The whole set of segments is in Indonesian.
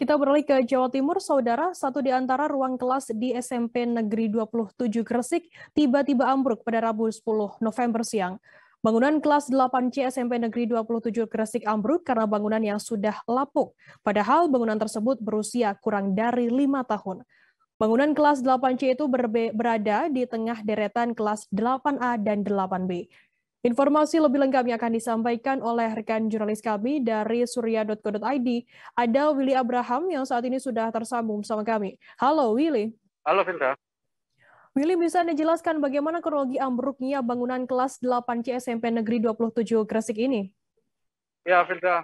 Kita beralih ke Jawa Timur, Saudara. Satu di antara ruang kelas di SMP Negeri 27 Gresik tiba-tiba ambruk pada Rabu 10 November siang. Bangunan kelas 8C SMP Negeri 27 Gresik ambruk karena bangunan yang sudah lapuk. Padahal bangunan tersebut berusia kurang dari 5 tahun. Bangunan kelas 8C itu berada di tengah deretan kelas 8A dan 8B. Informasi lebih lengkapnya akan disampaikan oleh rekan jurnalis kami dari surya.co.id. Ada Willy Abraham yang saat ini sudah tersambung bersama kami. Halo Willy. Halo Firda. Willy, bisa Anda jelaskan bagaimana kronologi ambruknya bangunan kelas 8C SMP Negeri 27 Gresik ini? Ya Firda,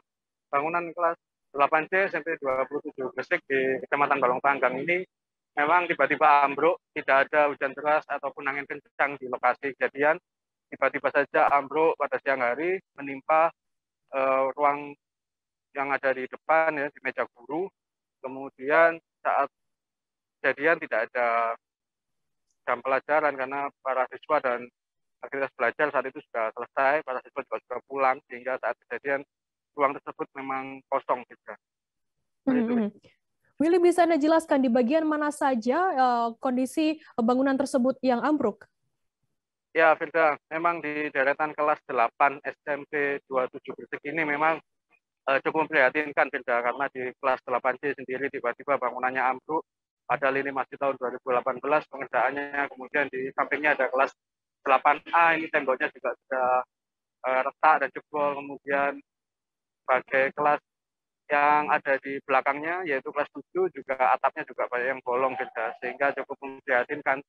bangunan kelas 8C SMP 27 Gresik di Kecamatan Balong Panggang ini memang tiba-tiba ambruk, tidak ada hujan deras ataupun angin kencang di lokasi kejadian. Tiba-tiba saja ambruk pada siang hari menimpa ruang yang ada di depan ya, di meja guru. Kemudian saat kejadian tidak ada jam pelajaran karena para siswa dan aktivitas belajar saat itu sudah selesai, para siswa juga sudah pulang, sehingga saat kejadian ruang tersebut memang kosong juga. Willy, bisa Anda jelaskan di bagian mana saja kondisi bangunan tersebut yang ambruk? Ya, Firda, memang di deretan kelas 8 SMP 27 Gresik ini memang cukup memprihatinkan, Firda, karena di kelas 8C sendiri tiba-tiba bangunannya ambruk. Padahal ini masih tahun 2018 pengerjaannya, kemudian di sampingnya ada kelas 8A, ini temboknya juga sudah retak dan jebol, kemudian sebagai kelas yang ada di belakangnya, yaitu kelas 7, juga atapnya juga banyak yang bolong, Firda, sehingga cukup memprihatinkan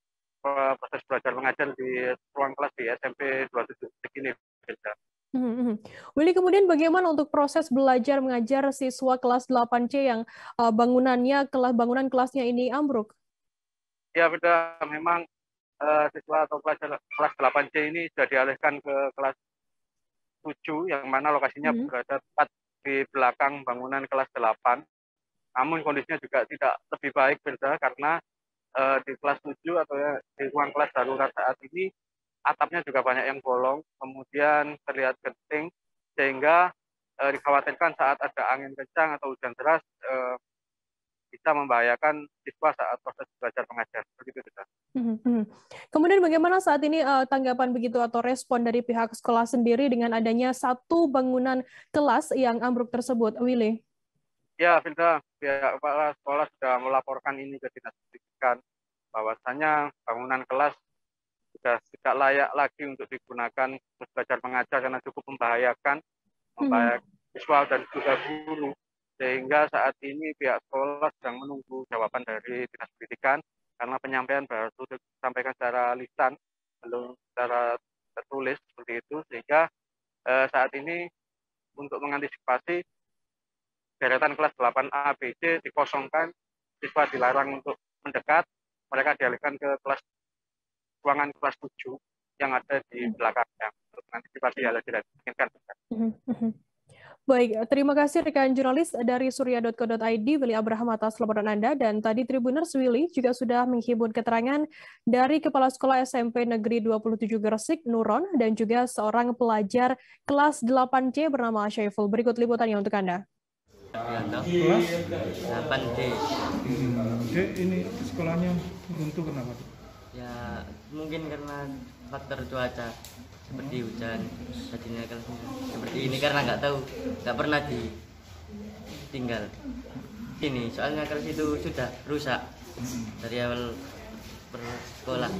proses belajar mengajar di ruang kelas di SMP 27 ini. Willy, kemudian bagaimana untuk proses belajar mengajar siswa kelas 8C yang bangunan kelasnya ini ambruk? Ya, Firda, memang siswa atau pelajar kelas 8C ini sudah dialihkan ke kelas 7, yang mana lokasinya berada tepat di belakang bangunan kelas 8. Namun kondisinya juga tidak lebih baik, Firda, karena di kelas 7 atau ya, di ruang kelas darurat saat ini atapnya juga banyak yang bolong, kemudian terlihat genting, sehingga dikhawatirkan saat ada angin kencang atau hujan deras bisa membahayakan siswa saat proses belajar mengajar. Begitu, Firda. Kemudian bagaimana saat ini tanggapan begitu atau respon dari pihak sekolah sendiri dengan adanya satu bangunan kelas yang ambruk tersebut, Willy? Ya, Firda, pihak kepala sekolah sudah melaporkan ini ke dinas pendidikan, bahwasanya bangunan kelas sudah tidak layak lagi untuk digunakan untuk belajar mengajar karena cukup membahayakan siswa dan juga guru. Sehingga saat ini pihak sekolah sedang menunggu jawaban dari dinas pendidikan, karena penyampaian baru disampaikan secara lisan, belum secara tertulis seperti itu, sehingga saat ini untuk mengantisipasi deretan kelas 8A, B, C dikosongkan, siswa dilarang untuk mendekat, mereka dialihkan ke ruangan kelas 7 yang ada di belakangnya untuk mengantisipasi hal tidak diinginkan. Baik, terima kasih rekan jurnalis dari surya.co.id, Willy Abraham atas laporan Anda. Dan tadi Tribuners Willy juga sudah menghimpun keterangan dari Kepala Sekolah SMP Negeri 27 Gresik, Nuron, dan juga seorang pelajar kelas 8C bernama Syaiful. Berikut liputannya untuk Anda. Kelas 8D. Ini sekolahnya runtuh kenapa? Ya mungkin karena faktor cuaca seperti hujan, jadinya kelasnya seperti ini karena nggak pernah ditinggal. Ini soalnya kelas itu sudah rusak dari awal bersekolah.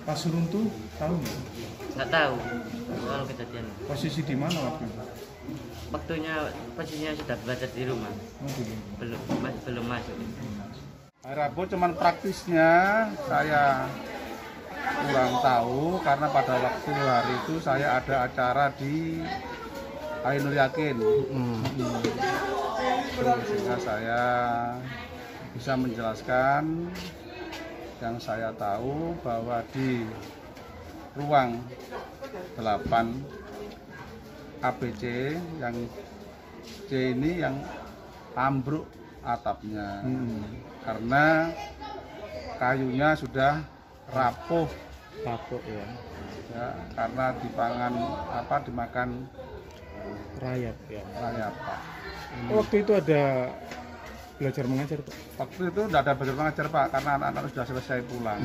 Pas runtuh tahu nggak? Nggak tahu soal kejadian. Posisi di mana waktu itu? Posisinya sudah belajar di rumah. Belum masuk. Hari Rabu cuman praktisnya saya kurang tahu karena pada waktu hari itu saya ada acara di Ainul Yakin. Sehingga saya bisa menjelaskan yang saya tahu bahwa di ruang 8 ABC yang C ini yang ambruk atapnya karena kayunya sudah rapuh ya, karena dimakan rayap ya. Rayap, Pak. Waktu itu ada belajar mengajar Pak? Waktu itu tidak ada belajar mengajar Pak, karena anak-anak sudah selesai pulang.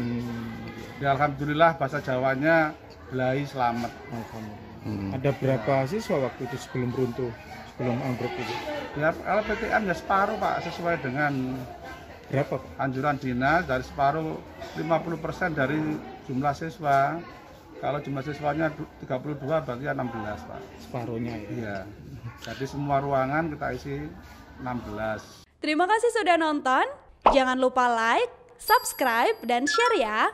Ya, alhamdulillah bahasa Jawanya belai selamat. Ada berapa siswa waktu itu sebelum runtuh, sebelum ambruk itu? Ya kalau PTN ya separuh Pak, sesuai dengan Berapa Pak? anjuran dinas, dari separuh 50% dari jumlah siswa. Kalau jumlah siswanya 32 berarti 16 Pak. Separuhnya ya? Iya. Jadi semua ruangan kita isi 16. Terima kasih sudah nonton. Jangan lupa like, subscribe, dan share ya.